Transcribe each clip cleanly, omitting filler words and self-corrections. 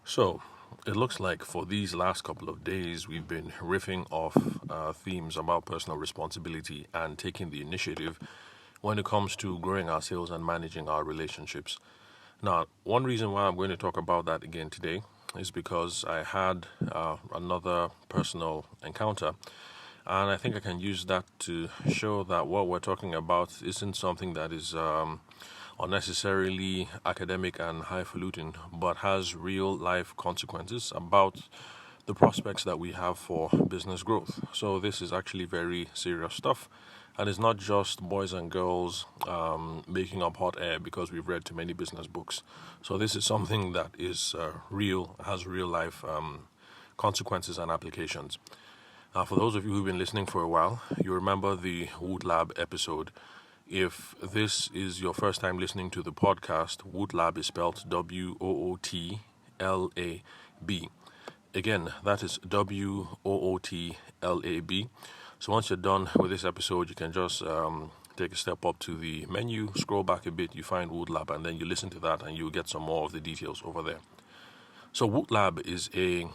So, it looks like for these last couple of days, we've been riffing off themes about personal responsibility and taking the initiative when it comes to growing our sales and managing our relationships. Now, one reason why I'm going to talk about that again today is because I had another personal encounter, and I think I can use that to show that what we're talking about isn't something that is unnecessarily academic and highfalutin, but has real life consequences about the prospects that we have for business growth. So, this is actually very serious stuff. And it's not just boys and girls making up hot air because we've read too many business books. So, this is something that is real, has real life consequences and applications. For those of you who've been listening for a while, you remember the Wood Lab episode. If this is your first time listening to the podcast, Wood Lab is spelled WOOTLAB. Again, that is WOOTLAB. So once you're done with this episode, you can just take a step up to the menu, scroll back a bit, you find Wood Lab, and then you listen to that and you'll get some more of the details over there. So Wood Lab is I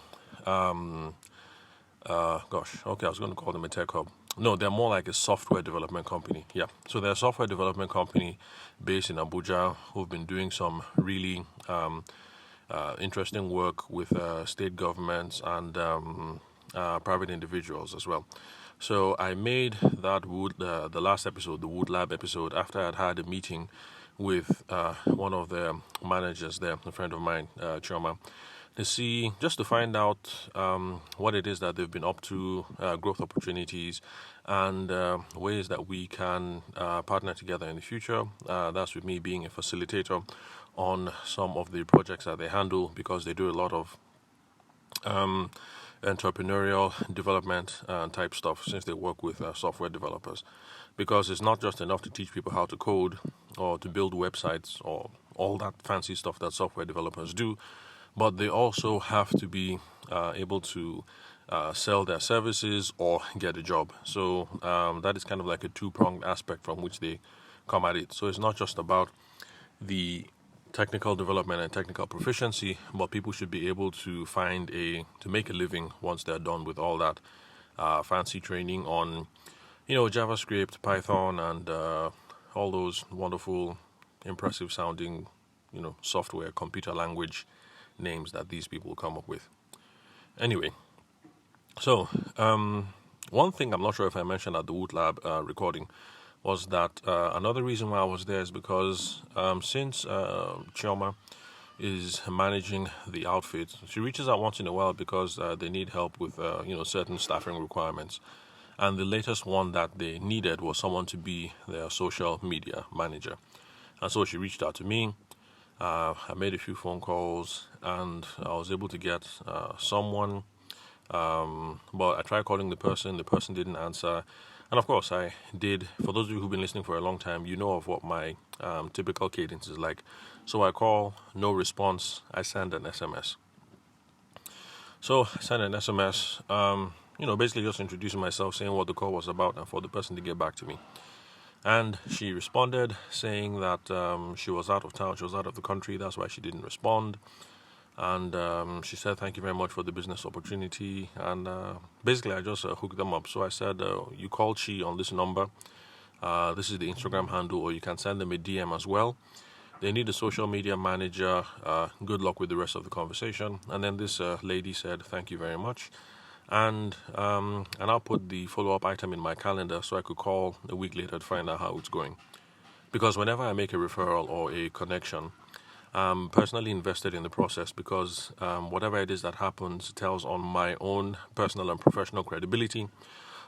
was going to call them a tech hub. No, they're more like a software development company. Yeah, so they're a software development company based in Abuja who've been doing some really interesting work with state governments and private individuals as well. So I made that the last episode, the Wood Lab episode, after I'd had a meeting with one of the managers there, a friend of mine, Chioma, to find out what it is that they've been up to, growth opportunities, and ways that we can partner together in the future. That's with me being a facilitator on some of the projects that they handle because they do a lot of entrepreneurial development type stuff since they work with software developers. Because it's not just enough to teach people how to code or to build websites or all that fancy stuff that software developers do, but they also have to be able to sell their services or get a job. So that is kind of like a two-pronged aspect from which they come at it. So it's not just about the technical development and technical proficiency, but people should be able to make a living once they're done with all that fancy training on, JavaScript, Python, and all those wonderful, impressive sounding, software, computer language names that these people come up with. Anyway, so one thing I'm not sure if I mentioned at the Wood Lab recording was that another reason why I was there is because since Chioma is managing the outfit, she reaches out once in a while because they need help with certain staffing requirements. And the latest one that they needed was someone to be their social media manager. And so she reached out to me. I made a few phone calls and I was able to get someone. But I tried calling the person didn't answer. And of course, I did. For those of you who've been listening for a long time, you know of what my typical cadence is like. So I call, no response, I send an SMS. So I sent an SMS, basically just introducing myself, saying what the call was about, and for the person to get back to me. And she responded saying that she was out of town, she was out of the country, that's why she didn't respond. And she said, thank you very much for the business opportunity. And basically, I just hooked them up. So I said, you called Chi on this number. This is the Instagram handle, or you can send them a DM as well. They need a social media manager. Good luck with the rest of the conversation. And then this lady said, thank you very much. And I'll put the follow-up item in my calendar so I could call a week later to find out how it's going. Because whenever I make a referral or a connection, I'm personally invested in the process because whatever it is that happens tells on my own personal and professional credibility.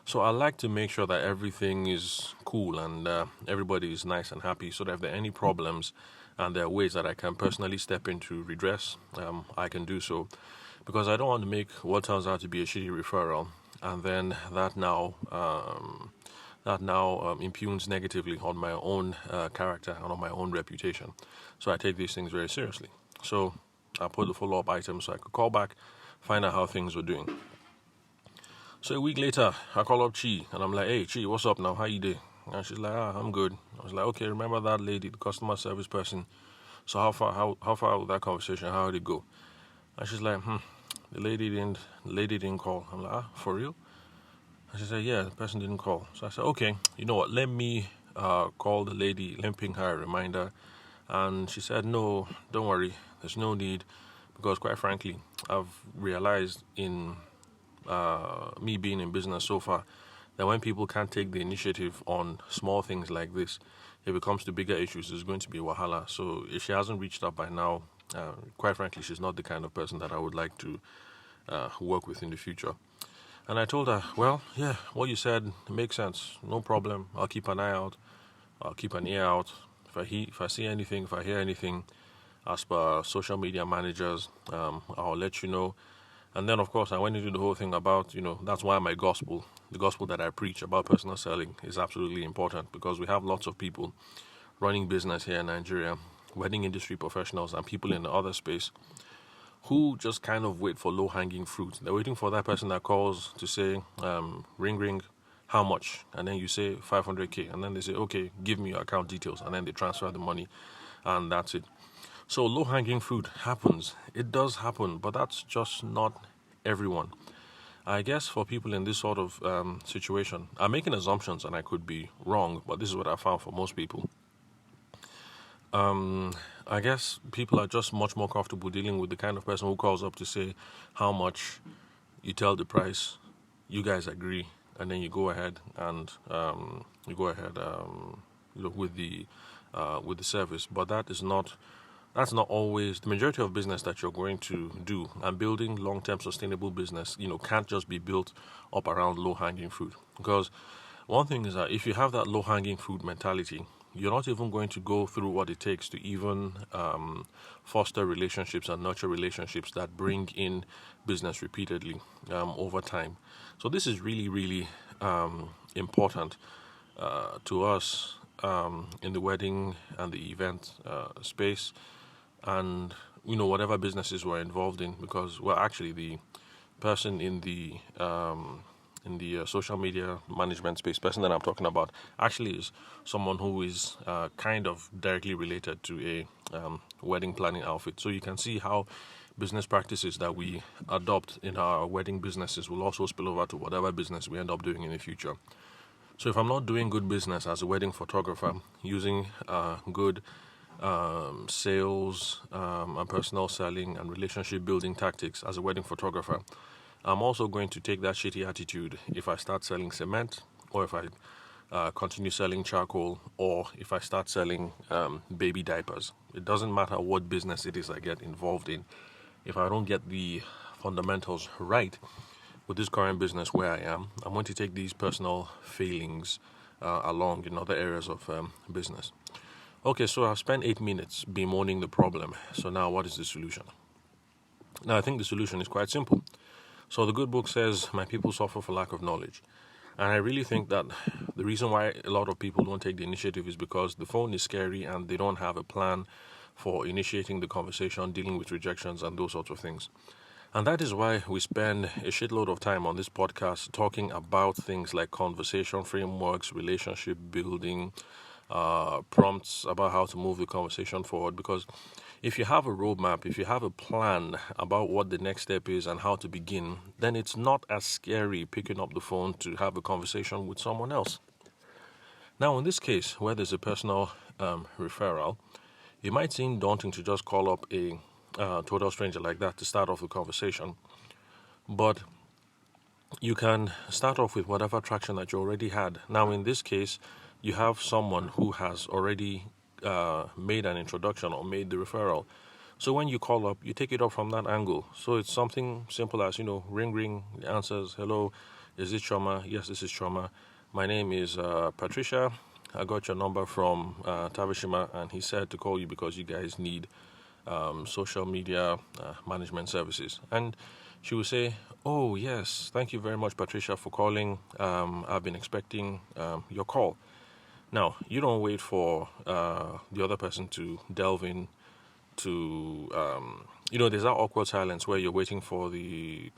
So I like to make sure that everything is cool and everybody is nice and happy, so that if there are any problems and there are ways that I can personally step in to redress, I can do so. Because I don't want to make what turns out to be a shitty referral and then that now impugns negatively on my own character and on my own reputation. So I take these things very seriously. So I put the follow-up item so I could call back, find out how things were doing. So a week later, I call up Chi, and I'm like, hey, Chi, what's up now? How you doing? And she's like, I'm good. I was like, okay, remember that lady, the customer service person? So how far with that conversation? How did it go? And she's like, the lady didn't call. I'm like, for real? And she said, yeah, the person didn't call. So I said, okay, you know what? Let me call the lady, let me ping her a reminder. And she said, no, don't worry, there's no need, because quite frankly, I've realized in me being in business so far that when people can't take the initiative on small things like this, if it comes to bigger issues, it's going to be wahala. So if she hasn't reached out by now, quite frankly, she's not the kind of person that I would like to work with in the future. And I told her, well, yeah, what you said makes sense. No problem. I'll keep an eye out. I'll keep an ear out. If I see anything, if I hear anything, as per social media managers, I'll let you know. And then, of course, I went into the whole thing about, that's why the gospel that I preach about personal selling is absolutely important, because we have lots of people running business here in Nigeria, wedding industry professionals, and people in the other space who just kind of wait for low-hanging fruit. They're waiting for that person that calls to say, ring, ring, how much? And then you say 500K. And then they say, okay, give me your account details. And then they transfer the money, and that's it. So low-hanging fruit happens. It does happen, but that's just not everyone. I guess for people in this sort of situation, I'm making assumptions and I could be wrong, but this is what I found for most people. I guess people are just much more comfortable dealing with the kind of person who calls up to say how much, you tell the price, you guys agree, and then you go ahead and with the service. But that's not always the majority of business that you're going to do. And building long-term sustainable business, can't just be built up around low-hanging fruit. Because one thing is that if you have that low-hanging fruit mentality, you're not even going to go through what it takes to even foster relationships and nurture relationships that bring in business repeatedly over time. So this is really, really important to us in the wedding and the event space, and whatever businesses we're involved in, because actually the person in the social media management space, person that I'm talking about, actually is someone who is kind of directly related to a wedding planning outfit. So you can see how business practices that we adopt in our wedding businesses will also spill over to whatever business we end up doing in the future. So if I'm not doing good business as a wedding photographer, using good sales and personal selling and relationship building tactics as a wedding photographer, I'm also going to take that shitty attitude if I start selling cement, or if I continue selling charcoal, or if I start selling baby diapers. It doesn't matter what business it is I get involved in. If I don't get the fundamentals right with this current business where I am, I'm going to take these personal failings along in other areas of business. Okay, so I've spent 8 minutes bemoaning the problem. So now what is the solution? Now I think the solution is quite simple. So the good book says, my people suffer for lack of knowledge. And I really think that the reason why a lot of people don't take the initiative is because the phone is scary and they don't have a plan for initiating the conversation, dealing with rejections and those sorts of things. And that is why we spend a shitload of time on this podcast talking about things like conversation frameworks, relationship building, prompts about how to move the conversation forward. Because if you have a roadmap, if you have a plan about what the next step is and how to begin, then it's not as scary picking up the phone to have a conversation with someone else. Now, in this case, where there's a personal referral, it might seem daunting to just call up a total stranger like that to start off the conversation. But you can start off with whatever traction that you already had. Now, in this case, you have someone who has already made an introduction or made the referral. So when you call up, you take it up from that angle. So it's something simple as, ring, ring, the answers, hello, is this Choma? Yes, this is Choma. My name is Patricia. I got your number from Tabashima, and he said to call you because you guys need social media management services. And she will say, oh, yes, thank you very much, Patricia, for calling. I've been expecting your call. Now, you don't wait for the other person to delve in to, there's that awkward silence where you're waiting for the